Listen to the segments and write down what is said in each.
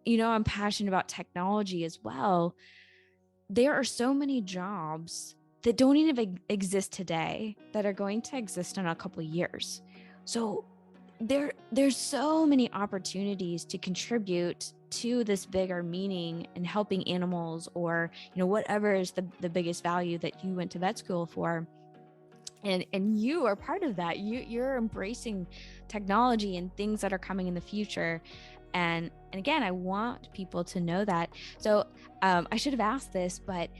I'm passionate about technology as well. There are so many jobs that don't even exist today that are going to exist in a couple of years. So there's so many opportunities to contribute to this bigger meaning and helping animals, or whatever is the biggest value that you went to vet school for. And you are part of that. You're embracing technology and things that are coming in the future. And again, I want people to know that. So I should have asked this, but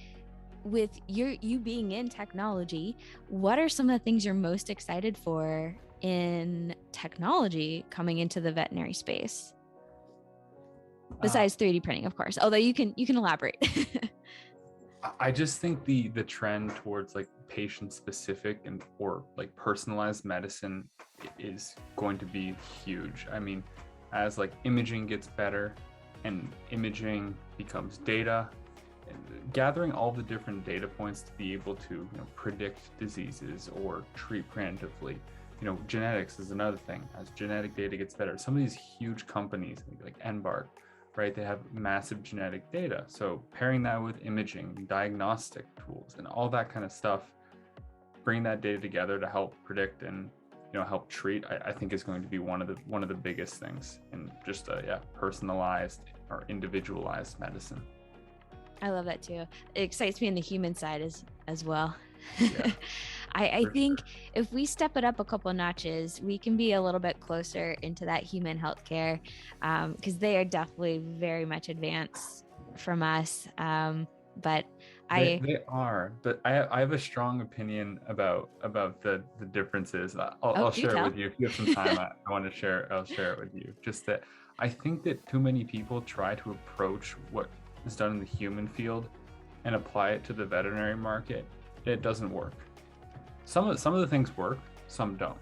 with you being in technology, what are some of the things you're most excited for in technology coming into the veterinary space? Uh, Besides 3D printing, of course, although you can elaborate. I just think the trend towards like patient specific and or like personalized medicine is going to be huge. I mean, as like imaging gets better and imaging becomes data, and gathering all the different data points to be able to predict diseases or treat preemptively. Genetics is another thing. As genetic data gets better, some of these huge companies like Embark, right? They have massive genetic data. So pairing that with imaging, diagnostic tools, and all that kind of stuff, bring that data together to help predict and help treat, I think is going to be one of the biggest things in just personalized or individualized medicine. I love that too. It excites me in the human side as well. Yeah, I for think sure. if we step it up a couple notches, we can be a little bit closer into that human healthcare, because they are definitely very much advanced from us. But They I, they are, but I have a strong opinion about the differences. I'll do share it tell. with you if you have some time. I want to share. I'll share it with you. Just that I think that too many people try to approach what is done in the human field and apply it to the veterinary market. It doesn't work. Some of the things work, some don't.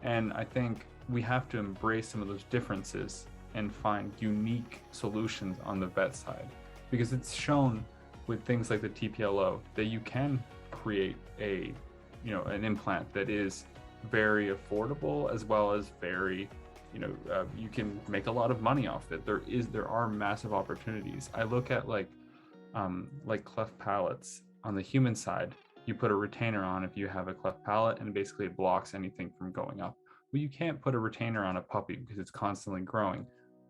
And I think we have to embrace some of those differences and find unique solutions on the vet side, because it's shown with things like the TPLO that you can create an implant that is very affordable as well as very, you can make a lot of money off it. There are massive opportunities. I look at like cleft palates on the human side. You put a retainer on if you have a cleft palate, and basically it blocks anything from going up. Well, you can't put a retainer on a puppy because it's constantly growing,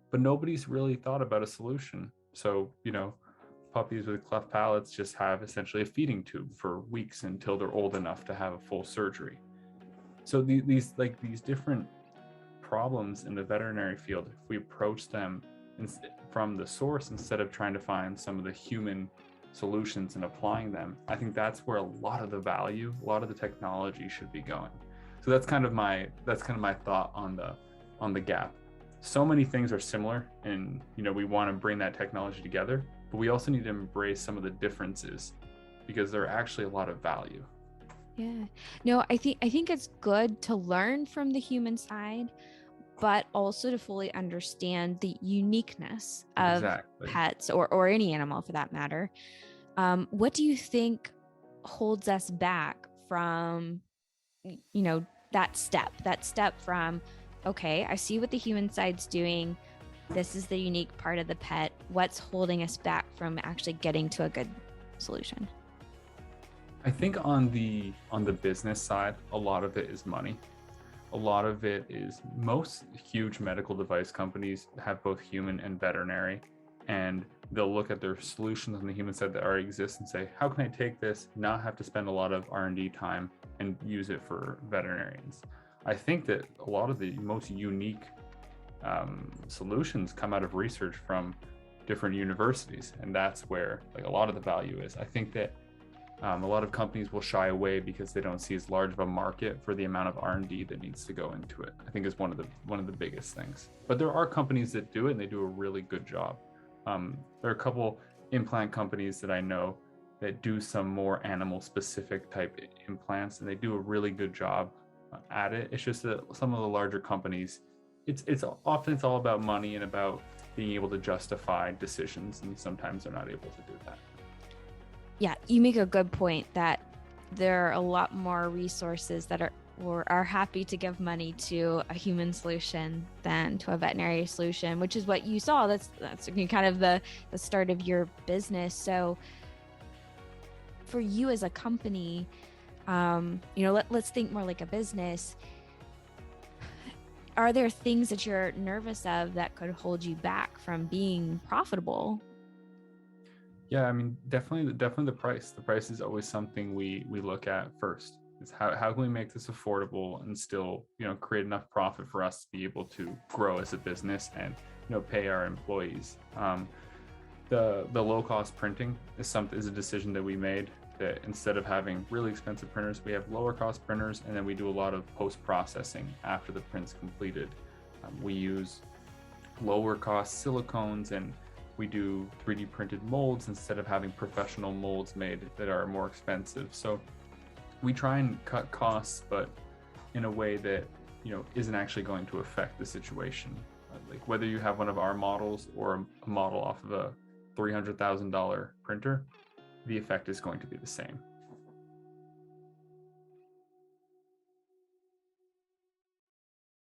but nobody's really thought about a solution. So, puppies with cleft palates just have essentially a feeding tube for weeks until they're old enough to have a full surgery. So these different problems in the veterinary field, if we approach them from the source instead of trying to find some of the human solutions and applying them, I think that's where a lot of the value, a lot of the technology should be going. So that's kind of my thought on the gap. So many things are similar, and we want to bring that technology together, but we also need to embrace some of the differences because there are actually a lot of value. Yeah. No, I think it's good to learn from the human side, but also to fully understand the uniqueness of Exactly. pets, or any animal for that matter. What do you think holds us back from, that step from, okay, I see what the human side's doing. This is the unique part of the pet. What's holding us back from actually getting to a good solution? I think on the business side, a lot of it is money. A lot of it is, most huge medical device companies have both human and veterinary, and they'll look at their solutions on the human side that already exist and say, how can I take this, not have to spend a lot of R&D time and use it for veterinarians? I think that a lot of the most unique solutions come out of research from different universities, and that's where like a lot of the value is. I think that a lot of companies will shy away because they don't see as large of a market for the amount of R&D that needs to go into it. I think is one of the biggest things. But there are companies that do it, and they do a really good job. There are a couple implant companies that I know that do some more animal specific type implants, and they do a really good job at it. It's just that some of the larger companies, it's often it's all about money and about being able to justify decisions, and sometimes they're not able to do that. Yeah, you make a good point that there are a lot more resources that are or are happy to give money to a human solution than to a veterinary solution, which is what you saw. That's kind of the start of your business. So for you as a company, let's think more like a business. Are there things that you're nervous of that could hold you back from being profitable? Yeah, I mean, definitely the price. The price is always something we look at first. Is how can we make this affordable and still, create enough profit for us to be able to grow as a business and, pay our employees. The low cost printing is a decision that we made, that instead of having really expensive printers, we have lower cost printers, and then we do a lot of post processing after the print's completed. We use lower cost silicones, and we do 3D printed molds instead of having professional molds made that are more expensive. So we try and cut costs, but in a way that, isn't actually going to affect the situation. Like whether you have one of our models or a model off of a $300,000 printer, the effect is going to be the same.